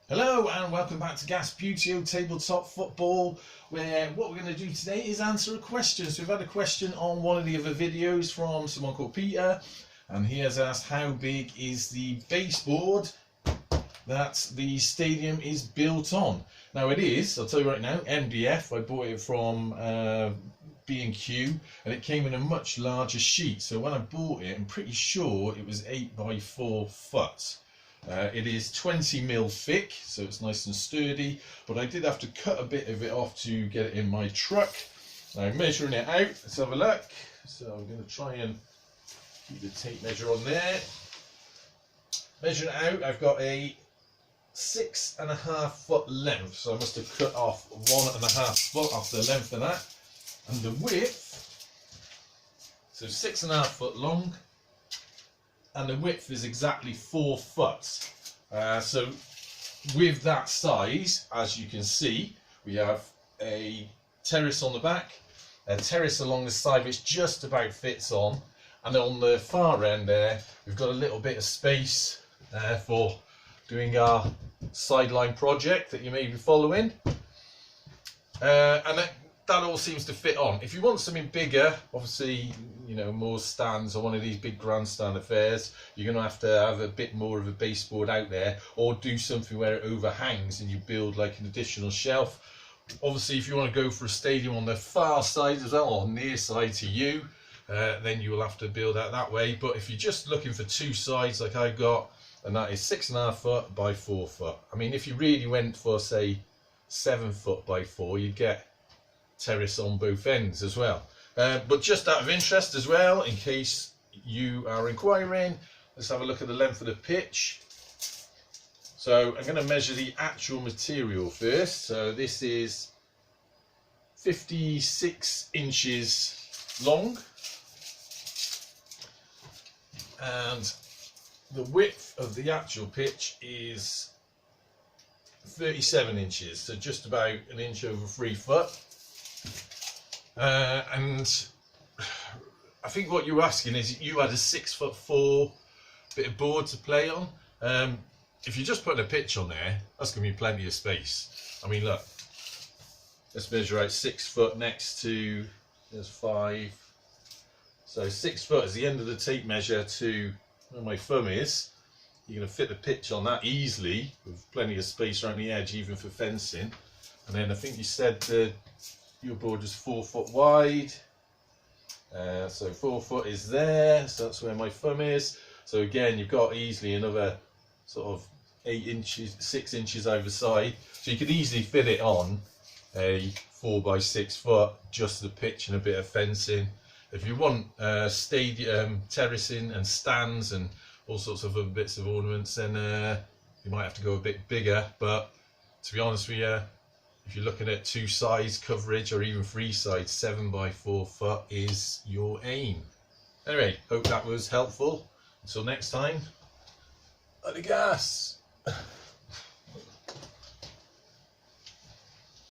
Hello and welcome back to Gasbbuteo Tabletop Football, where what we're going to do today is answer a question. So we've had a question on one of the other videos from someone called Peter, and he has asked how big is the baseboard that the stadium is built on. Now it is, I'll tell you right now, MDF. I bought it from B&Q and it came in a much larger sheet. So when I bought it, I'm pretty sure it was 8 by 4 foot. It is 20mm thick, so it's nice and sturdy, but I did have to cut a bit of it off to get it in my truck. Now measuring it out, let's have a look. So I'm going to try and keep the tape measure on there. Measuring it out, I've got a 6.5 foot length, so I must have cut off 1.5 foot off the length of that. And the width, so 6.5 foot long, and the width is exactly 4 foot. So with that size, as you can see, we have a terrace on the back, a terrace along the side which just about fits on, and on the far end there we've got a little bit of space for doing our sideline project that you may be following, and that all seems to fit on. If you want something bigger, obviously, you know, more stands or one of these big grandstand affairs, you're going to have a bit more of a baseboard out there, or do something where it overhangs and you build like an additional shelf. Obviously, if you want to go for a stadium on the far side as well, or near side to you, then you will have to build out that way. But if you're just looking for two sides like I've got, and that is 6.5 foot by 4 foot. I mean, if you really went for, say, 7 foot by 4, you'd get terrace on both ends as well. But just out of interest as well, in case you are inquiring, let's have a look at the length of the pitch. So I'm going to measure the actual material first. So this is 56 inches long, and the width of the actual pitch is 37 inches, so just about an inch over 3 foot. And I think what you're asking is, you had a 6'4" bit of board to play on. If you just put a pitch on there, that's going to be plenty of space. I mean, look, let's measure out 6 foot next to, there's 5. So 6 foot is the end of the tape measure to where my thumb is. You're going to fit the pitch on that easily, with plenty of space around the edge, even for fencing. And then I think you said your board is 4 foot wide, so 4 foot is there, so that's where my thumb is. So again, you've got easily another sort of 8 inches, 6 inches either side, so you could easily fit it on a 4 by 6 foot, just the pitch and a bit of fencing. If you want stadium terracing and stands and all sorts of other bits of ornaments, then you might have to go a bit bigger. But to be honest with you, if you're looking at 2 sides coverage, or even 3 sides, 7 by 4 foot is your aim. Anyway, hope that was helpful. Until next time, at the gas.